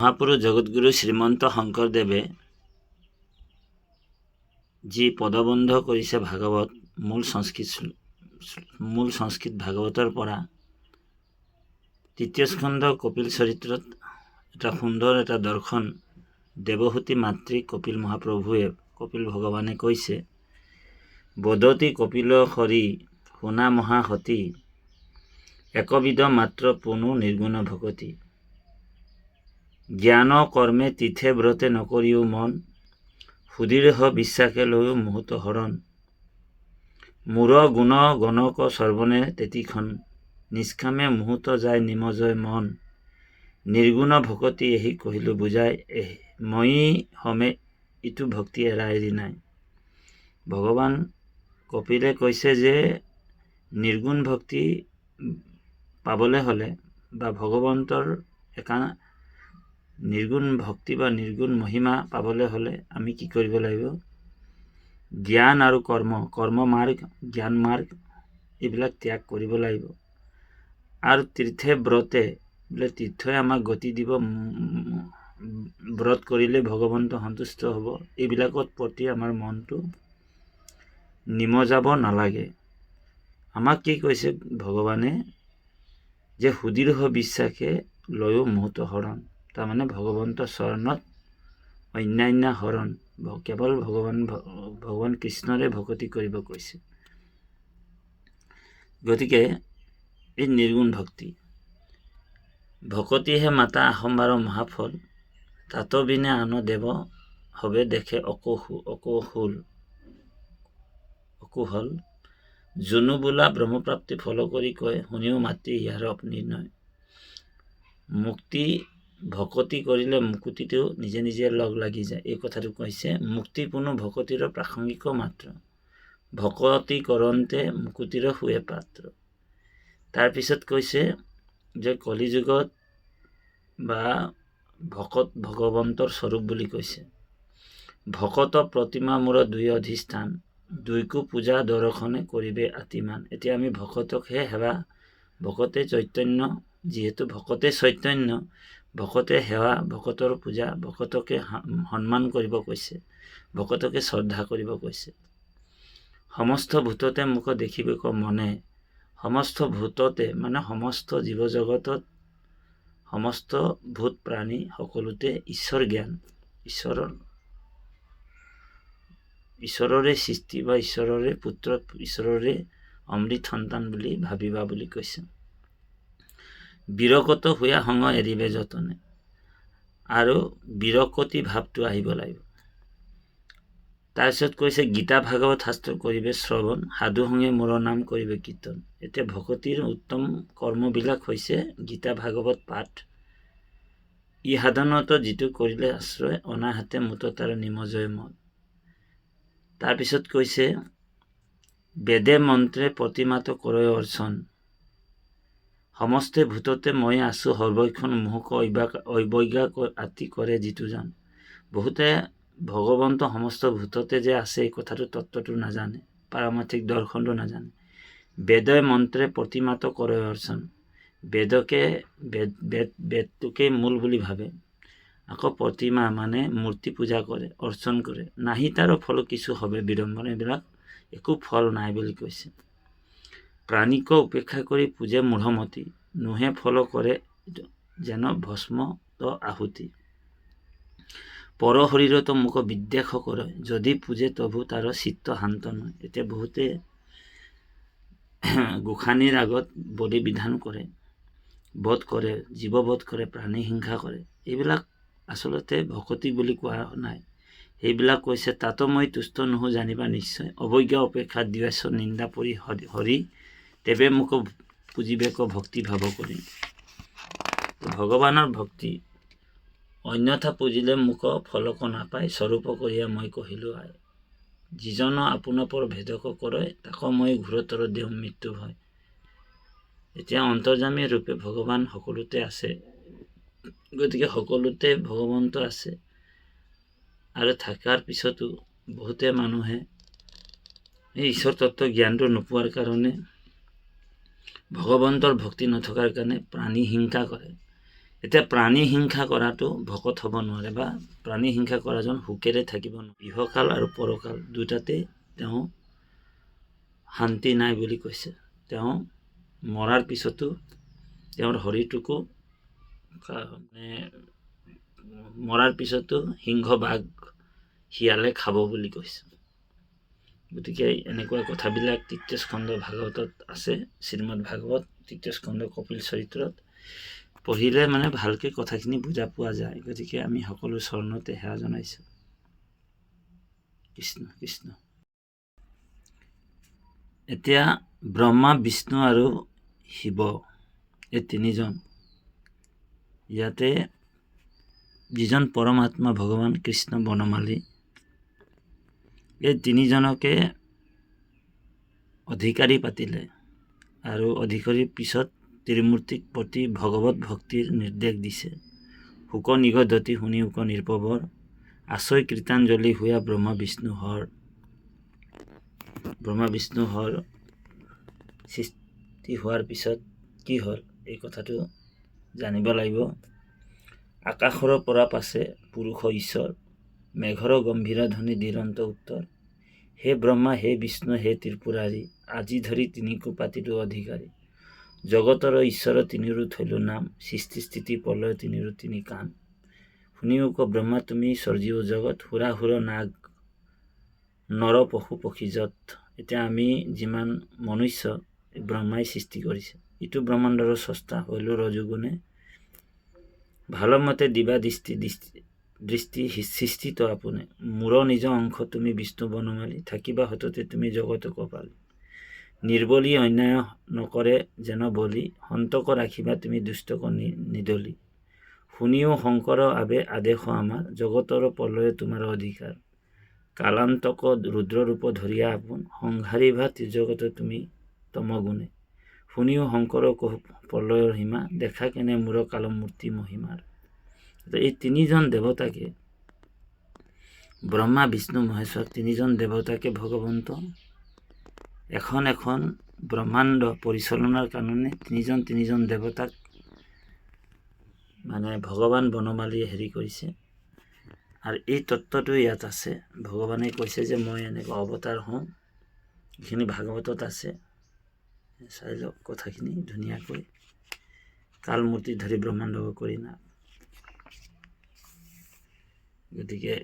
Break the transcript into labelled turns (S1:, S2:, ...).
S1: মহাপুৰুষ জগতগুৰু শ্ৰীমন্ত শংকৰদেৱে যি পদবন্ধ কৰিছে ভাগৱত মূল সংস্কৃত ভাগৱতৰ পৰা তৃতীয় স্কন্ধ কপিল চৰিত্ৰত এটা সুন্দৰ এটা দৰ্শন দেৱহূতি মাতৃ কপিল মহাপ্ৰভুৱে কপিল ভগৱানে কৈছে, বদতি কপিল হৰি শুনা মহাসতী একবিধ মাত্ৰ পুনু নিৰ্গুণ ভকতি জ্ঞান কৰ্মে তীৰ্থে ব্ৰতে নকৰিও মন সুদীৰ্ঘ বিশ্বাসে লৈও মুহূৰ্ত হৰণ মূৰ গুণ গণক সৰ্বনে তেতিখন নিষ্কামে মুহূৰ্ত যায় নিমজয় মন নিৰ্গুণ ভকতি এহি কহিলো বুজাই মই হমে ইটো ভক্তি এৰা এৰি নাই। ভগৱান কপিলে কৈছে যে নিৰ্গুণ ভক্তি পাবলৈ হ'লে বা ভগৱন্তৰ নিৰ্গুণ ভক্তি বা নিৰ্গুণ মহিমা পাবলৈ হ'লে আমি কি কৰিব লাগিব? জ্ঞান আৰু কৰ্ম মাৰ্গ জ্ঞান মাৰ্গ এইবিলাক ত্যাগ কৰিব লাগিব। আৰু তীৰ্থে ব্ৰতে বোলে তীৰ্থই আমাক গতি দিব, ব্ৰত কৰিলে ভগৱন্ত সন্তুষ্ট হ'ব। এইবিলাকত প্ৰতি আমাৰ মনটো নিমজাব নালাগে। আমাক কি কৈছে ভগৱানে? যে সুদীৰ্ঘ বিশ্বাসে লৈও মুহূৰ্ত হৰণ, তাৰমানে ভগৱন্ত চৰণত অন্যান্য হৰণ, কেৱল ভগৱান কৃষ্ণৰে ভকতি কৰিব কৈছে। গতিকে এই নিৰ্গুণ ভকতিহে মাতা আসম্বাৰ মহাফল তাত বিনে আন দেৱ হবে দেখে অকুহল জুনু বোলা ব্ৰহ্মপ্ৰাপ্তি ফল কৰি কয় শুনিও মাতি ইয়াৰ নিৰ্ণয়। মুক্তি ভকতি কৰিলে মুকুতিটো নিজে নিজে লগ লাগি যায়। এই কথাটো কৈছে মুক্তি কোনো ভকতিৰ প্ৰাসংগিক মাত্ৰ ভকতি কৰন্তে মুকুতিৰ শুৱে পাত্ৰ। তাৰপিছত কৈছে যে কলিযুগত বা ভকত ভগৱন্তৰ স্বৰূপ বুলি কৈছে। ভকত প্ৰতিমা মূৰ দুই অধিষ্ঠান দুইকো পূজা দৰ্শনে কৰিবে আতিমান। এতিয়া আমি ভকতকহে সেৱা, ভকতে চৈতন্য, যিহেতু ভকতে চৈতন্য, ভকতে সেৱা, ভকতৰ পূজা, ভকতকে সন্মান কৰিব কৈছে, ভকতকে শ্ৰদ্ধা কৰিব কৈছে। সমস্ত ভূততে মোক দেখিব মনে, সমস্ত ভূততে মানে সমস্ত জীৱ জগতত সমস্ত ভূত প্ৰাণী সকলোতে ঈশ্বৰ জ্ঞান, ঈশ্বৰৰে সৃষ্টি বা ঈশ্বৰৰে পুত্ৰ, ঈশ্বৰৰে অমৃত সন্তান বুলি ভাবিবা বুলি কৈছে। বিৰকত হোৱা সংগ এৰিবে যতনে, আৰু বিৰকতি ভাৱটো আহিব লাগিব। তাৰপিছত কৈছে গীতা ভাগৱত শাস্ত্ৰ কৰিবে শ্ৰৱণ সাধু সংগে মোৰ নাম কৰিবে কীৰ্তন। এতিয়া ভকতিৰ উত্তম কৰ্মবিলাক হৈছে গীতা ভাগৱত পাঠ। ই সাধনত যিটো কৰিলে আশ্ৰয় অনাহাতে মুত তাৰ নিমজয় মন। তাৰপিছত কৈছে বেদে মন্ত্ৰে প্ৰতিমাত কৰে অৰ্চন সমস্তে ভূততে মই আছো সৰ্বক্ষণ মোহক অবজ্ঞা আতি কৰে যিটো জান। বহুতে ভগৱন্ত সমস্ত ভূততে যে আছে এই কথাটো তত্ত্বটো নাজানে, পাৰমাৰ্থিক দৰ্শনটো নাজানে। বেদয় মন্ত্ৰে প্ৰতিমাত কৰে অৰ্চন, বেদটোকে মূল বুলি ভাবে, আকৌ প্ৰতিমা মানে মূৰ্তি পূজা কৰে, অৰ্চন কৰে, নাহি তাৰ ফল কিছু হবে বিড়ম্বন, এইবিলাক একো ফল নাই বুলি কৈছে। প্ৰাণীক উপেক্ষা কৰি পূজে মূঢ়মতি নোহে ফল কৰে যেন ভস্ম ত আহুতি। পৰ শৰীৰত মোক বিদ্বেষ কৰে যদি পূজে তভু তাৰ চিত্ত শান্ত নয়। এতিয়া বহুতে গোসানীৰ আগত বলি বিধান কৰে, বধ কৰে, জীৱবধ কৰে, প্ৰাণী হিংসা কৰে। এইবিলাক আচলতে ভকতি বুলি কোৱা নাই। সেইবিলাক কৈছে তাতো মই তুষ্ট নহো জানিবা নিশ্চয় অৱজ্ঞা অপেক্ষা দ্বেষ নিন্দা পৰি হৰি তেবে মোক পুজিবেক ভক্তি ভাৱ কৰি। ভগৱানৰ ভক্তি অন্যথা পুজিলে মোক ফলক নাপায় স্বৰূপ কৰিয়া মই কহিলো আই। যিজন আপোনপৰ ভেদক কৰে তাক মই ঘোৰতৰ দেও মৃত্যু ভয়। এতিয়া অন্তৰ্যামী ৰূপে ভগৱান সকলোতে আছে, গতিকে সকলোতে ভগৱন্ত আছে। আৰু থকাৰ পিছতো বহুতে মানুহে এই ঈশ্বৰ তত্ত্ব জ্ঞানটো নোপোৱাৰ কাৰণে ভগৱন্তৰ ভক্তি নথকাৰ কাৰণে প্ৰাণী হিংসা কৰে। এতিয়া প্ৰাণী হিংসা কৰাটো ভকত হ'ব নোৱাৰে বা প্ৰাণী হিংসা কৰাজন সুখেৰে থাকিব নোৱাৰে। ইহকাল আৰু পৰকাল দুটাতে তেওঁ শান্তি নাই বুলি কৈছে। তেওঁ মৰাৰ পিছতো তেওঁৰ শৰীৰটোকো মৰাৰ পিছতো সিংহ বাঘ শিয়ালে খাব বুলি কৈছে। গতিকে এনেকুৱা কথাবিলাক ৩৩ স্কন্ধ ভাগৱতত আছে। শ্ৰীমদ ভাগৱত ৩৩ স্কন্ধ কপিল চৰিত্ৰত পঢ়িলে মানে ভালকৈ কথাখিনি বুজা পোৱা যায়। গতিকে আমি সকলো চৰণতে সেৱা জনাইছোঁ। কৃষ্ণ কৃষ্ণ। এতিয়া ব্ৰহ্মা, বিষ্ণু আৰু শিৱ এই তিনিজন, ইয়াতে যিজন পৰমাত্মা ভগৱান কৃষ্ণ বনমালী, এই তিনিজনকে অধিকাৰী পাতিলে আৰু অধিকাৰীৰ পিছত ত্ৰিমূৰ্তিক প্ৰতি ভগৱত ভক্তিৰ নিৰ্দেশ দিছে। শুক নিগদ্ধতি শুনি শুক নিৰ্পবৰ, আচৈ কীৰ্তাঞ্জলি হোৱা ব্ৰহ্মা বিষ্ণুহৰ সৃষ্টি হোৱাৰ পিছত কি হ'ল এই কথাটো জানিব লাগিব। আকাশৰ পৰা পাছে পুৰুষ ঈশ্বৰ, মেঘৰ গম্ভীৰ ধ্বনি দিৰন্ত উত্তৰ, হে ব্ৰহ্মা হে বিষ্ণু হে ত্ৰিপুৰাৰী, আজি ধৰি তিনিকো পাতিলো অধিকাৰী, জগতৰ ঈশ্বৰ তিনিৰো থৈলো নাম, সৃষ্টি স্থিতি প্ৰলয় তিনিৰো তিনি কাম, শুনিও ক ব্ৰহ্মা তুমি সৰ্জীৱ জগত, সুৰাসুৰ নাগ নৰ পশু পক্ষী যত। এতিয়া আমি যিমান মনুষ্য ব্ৰহ্মাই সৃষ্টি কৰিছে। ইটো ব্ৰহ্মাণ্ডৰ স্ৰষ্টা হইল ৰজোগুণে, ভালমতে দিবা দৃষ্টি সৃষ্টিত আপোনে, মূৰ নিজ অংশ তুমি বিষ্ণু বনমালী, থাকিবা সততে তুমি জগত কপালী, নিৰ্বলী অন্যায় নকৰে যেন বলি, সন্তক ৰাখিবা তুমি দুষ্টক নিদলি, শুনিও শংকৰ আদেশ আমাৰ, জগতৰ প্ৰলয় তোমাৰ অধিকাৰ, কালান্তক ৰুদ্ৰৰূপ ধৰিয়া আপোন, সংহাৰিবা ত্ৰিজগত তুমি তমগুণে, শুনিও শংকৰ কহু প্ৰলয়ৰ সীমা, দেখা কেনে মূৰ কালমূৰ্তি মহিমাৰ। এই তিনিজন দেৱতাকে, ব্ৰহ্মা বিষ্ণু মহেশ্বৰ তিনিজন দেৱতাকে ভগৱন্ত এখন এখন ব্ৰহ্মাণ্ড পৰিচালনাৰ কাৰণে তিনিজন দেৱতাক মানে ভগৱান বনমালীয়ে হেৰি কৰিছে। আৰু এই তত্ত্বটো ইয়াত আছে। ভগৱানে কৈছে যে মই এনেকুৱা অৱতাৰ হওঁ, এইখিনি ভাগৱতত আছে, চাই লওক কথাখিনি ধুনীয়াকৈ। কালমূৰ্তি ধৰি ব্ৰহ্মাণ্ড কৰি না, গতিকে